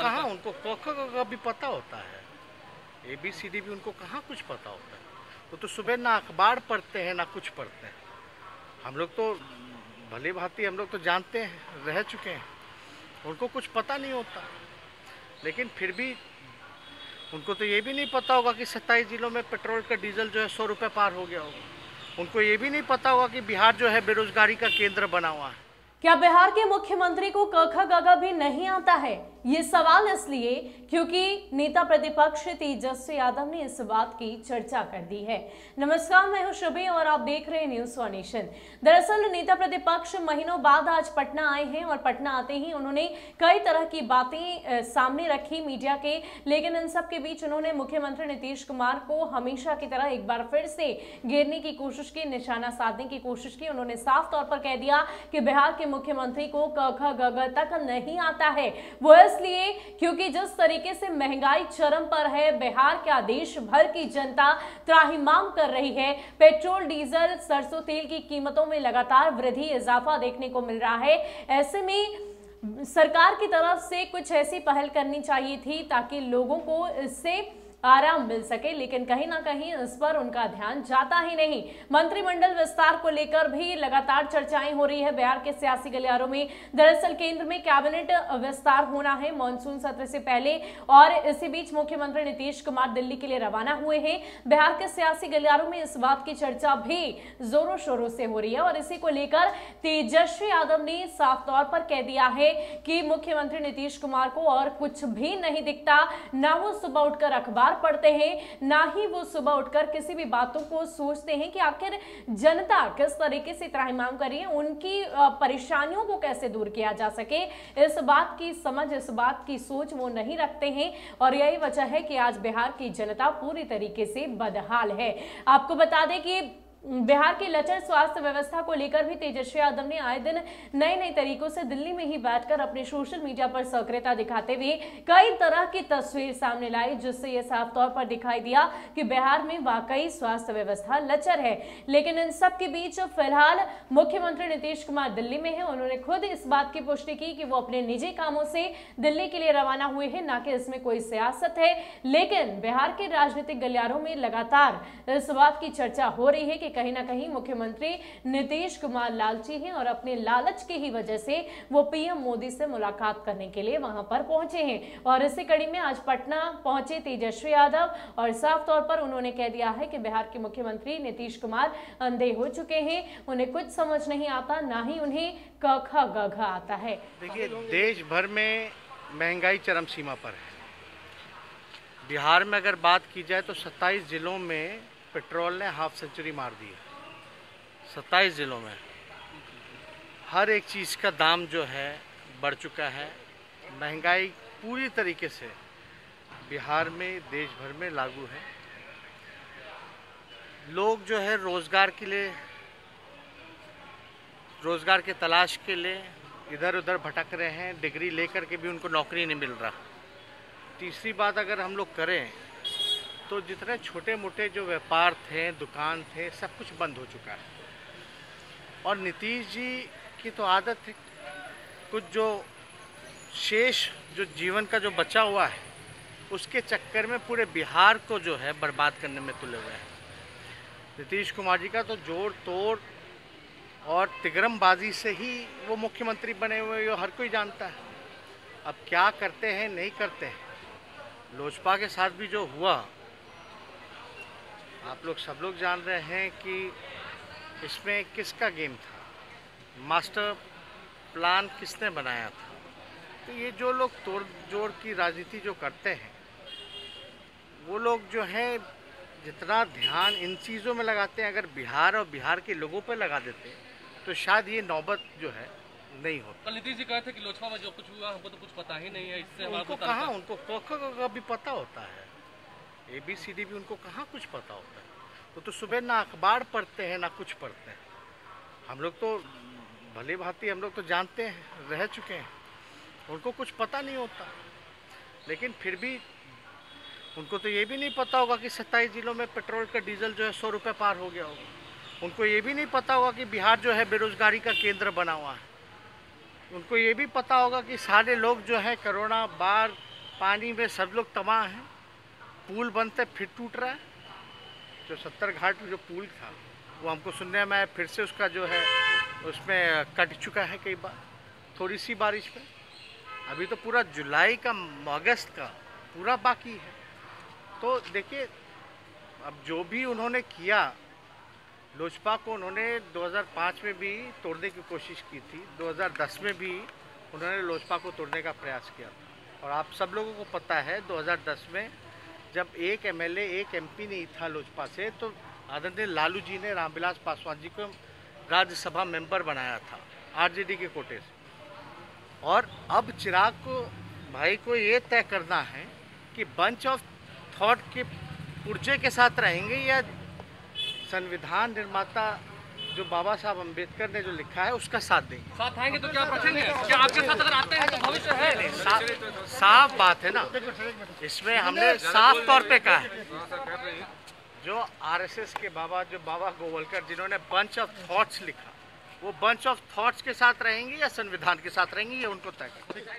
कहाँ उनको क ख ग घ भी पता होता है, ABCD भी उनको कहाँ कुछ पता होता है। वो तो सुबह ना अखबार पढ़ते हैं ना कुछ पढ़ते हैं। हम लोग तो भली भांति हम लोग तो जानते हैं, रह चुके हैं, उनको कुछ पता नहीं होता। लेकिन फिर भी उनको तो ये भी नहीं पता होगा कि 27 जिलों में पेट्रोल का डीजल जो है 100 रुपये पार हो गया होगा। उनको ये भी नहीं पता होगा कि बिहार जो है बेरोजगारी का केंद्र बना हुआ है। क्या बिहार के मुख्यमंत्री को क ख ग घ भी नहीं आता है? ये सवाल इसलिए क्योंकि नेता प्रतिपक्ष तेजस्वी यादव ने इस बात की चर्चा कर दी है। नमस्कार, मैं हूं शुभी और आप देख रहे हैं न्यूज़ वन नेशन। दरअसल नेता प्रतिपक्ष महीनों बाद आज पटना आए हैं और पटना आते ही उन्होंने कई तरह की बातें सामने रखी मीडिया के, लेकिन इन सब के बीच उन्होंने मुख्यमंत्री नीतीश कुमार को हमेशा की तरह एक बार फिर से घेरने की कोशिश की, निशाना साधने की कोशिश की। उन्होंने साफ तौर पर कह दिया कि बिहार के मुख्यमंत्री को क ख ग घ तक नहीं आता है। वो इसलिए क्योंकि जिस तरीके से महंगाई चरम पर है, बिहार क्या देश भर की जनता त्राहिमाम कर रही है। पेट्रोल, डीजल, सरसों तेल की कीमतों में लगातार वृद्धि, इजाफा देखने को मिल रहा है। ऐसे में सरकार की तरफ से कुछ ऐसी पहल करनी चाहिए थी ताकि लोगों को इससे आराम मिल सके, लेकिन कहीं ना कहीं इस पर उनका ध्यान जाता ही नहीं। मंत्रिमंडल विस्तार को लेकर भी लगातार चर्चाएं हो रही है बिहार के सियासी गलियारों में। दरअसल केंद्र में कैबिनेट विस्तार होना है मानसून सत्र से पहले और इसी बीच मुख्यमंत्री नीतीश कुमार दिल्ली के लिए रवाना हुए हैं। बिहार के सियासी गलियारों में इस बात की चर्चा भी जोरों शोरों से हो रही है और इसी को लेकर तेजस्वी यादव ने साफ तौर पर कह दिया है कि मुख्यमंत्री नीतीश कुमार को और कुछ भी नहीं दिखता। ना वो सुबह उठकर अखबार पढ़ते हैं, ना ही वो सुबह उठकर किसी भी बातों को सोचते हैं कि आखिर जनता किस तरीके से त्राहिमाम कर रही है, उनकी परेशानियों को कैसे दूर किया जा सके। इस बात की समझ, इस बात की सोच वो नहीं रखते हैं और यही वजह है कि आज बिहार की जनता पूरी तरीके से बदहाल है। आपको बता दें कि बिहार की लचर स्वास्थ्य व्यवस्था को लेकर भी तेजस्वी यादव ने आए दिन नए नए तरीकों से दिल्ली में ही बैठकर अपने सोशल मीडिया पर सक्रियता दिखाते हुए कई तरह की तस्वीर सामने लाई, जिससे यह साफ तौर पर दिखाई दिया कि बिहार में वाकई स्वास्थ्य व्यवस्था लचर है। लेकिन इन सब के बीच फिलहाल मुख्यमंत्री नीतीश कुमार दिल्ली में है। उन्होंने खुद इस बात की पुष्टि की कि वो अपने निजी कामों से दिल्ली के लिए रवाना हुए हैं, ना कि इसमें कोई सियासत है। लेकिन बिहार के राजनीतिक गलियारों में लगातार इस बात की चर्चा हो रही है कि कहीं ना कहीं मुख्यमंत्री नीतीश कुमार लालची हैं और अपने लालच की ही वजह से वो पीएम मोदी से मुलाकात करने के लिए वहां पर पहुंचे हैं। और इसी कड़ी में आज पटना पहुंचे तेजस्वी यादव और साफ तौर पर उन्होंने कह दिया है कि बिहार के मुख्यमंत्री नीतीश कुमार अंधे हो चुके हैं, उन्हें कुछ समझ नहीं आता, ना ही उन्हें क ख ग घ आता है। देखिए, देश भर में महंगाई चरम सीमा पर है। बिहार में अगर बात की जाए तो 27 जिलों में पेट्रोल ने हाफ सेंचुरी मार दी है। 27 जिलों में हर एक चीज़ का दाम जो है बढ़ चुका है। महंगाई पूरी तरीके से बिहार में, देश भर में लागू है। लोग जो है रोज़गार के लिए, रोज़गार के तलाश के लिए इधर उधर भटक रहे हैं। डिग्री लेकर के भी उनको नौकरी नहीं मिल रहा। तीसरी बात अगर हम लोग करें तो जितने छोटे मोटे जो व्यापार थे, दुकान थे, सब कुछ बंद हो चुका है। और नीतीश जी की तो आदत है, कुछ जो शेष जो जीवन का जो बचा हुआ है उसके चक्कर में पूरे बिहार को जो है बर्बाद करने में तुले हुए हैं। नीतीश कुमार जी का तो जोड़ तोड़ और तिगरमबाजी से ही वो मुख्यमंत्री बने हुए, ये हर कोई जानता है। अब क्या करते हैं, नहीं करते हैं। लोजपा के साथ भी जो हुआ, आप लोग सब लोग जान रहे हैं कि इसमें किसका गेम था, मास्टर प्लान किसने बनाया था। तो ये जो लोग तोड़ जोड़ की राजनीति जो करते हैं, वो लोग जो हैं जितना ध्यान इन चीज़ों में लगाते हैं, अगर बिहार और बिहार के लोगों पर लगा देते तो शायद ये नौबत जो है नहीं होती। कल नीतीश जी कहे थे कि लोजपा में जो कुछ हुआ हमको तो कुछ पता ही नहीं है, इससे उनको कहाँ, उनको क ख ग घ भी पता होता है, ABCD भी उनको कहाँ कुछ पता होता है। वो तो सुबह ना अखबार पढ़ते हैं ना कुछ पढ़ते हैं। हम लोग तो भली भांति हम लोग तो जानते हैं, रह चुके हैं, उनको कुछ पता नहीं होता। लेकिन फिर भी उनको तो ये भी नहीं पता होगा कि 27 जिलों में पेट्रोल का डीजल जो है 100 रुपये पार हो गया होगा। उनको ये भी नहीं पता होगा कि बिहार जो है बेरोजगारी का केंद्र बना हुआ है। उनको ये भी पता होगा कि सारे लोग जो है कोरोना बाढ़ पानी में सब लोग तबाह हैं, पुल बनते फिर टूट रहा है। जो 70 घाट जो पुल था वो हमको सुनने में आया फिर से उसका जो है उसमें कट चुका है कई बार थोड़ी सी बारिश में। अभी तो पूरा जुलाई का अगस्त का पूरा बाकी है। तो देखिए अब जो भी उन्होंने किया, लोजपा को उन्होंने 2005 में भी तोड़ने की कोशिश की थी, 2010 में भी उन्होंने लोजपा को तोड़ने का प्रयास किया था। और आप सब लोगों को पता है 2010 में जब एक एमएलए एक एमपी नहीं था लोजपा से, तो आदरणीय लालू जी ने रामविलास पासवान जी को राज्यसभा मेंबर बनाया था आरजेडी के कोटे से। और अब चिराग को भाई को ये तय करना है कि बंच ऑफ थॉट के पुर्जे के साथ रहेंगे या संविधान निर्माता जो बाबा साहब अम्बेडकर ने जो लिखा है उसका साथ देंगे। साथ आएंगे तो क्या रखेंगे? क्या आपके साथ अगर आते हैं तो भविष्य है? साफ बात है ना, इसमें हमने साफ तौर पे कहा है जो आरएसएस के बाबा जो बाबा गोवलकर जिन्होंने बंच ऑफ थॉट्स लिखा, वो बंच ऑफ थॉट्स के साथ रहेंगे या संविधान के साथ रहेंगे, ये उनको तय करना है।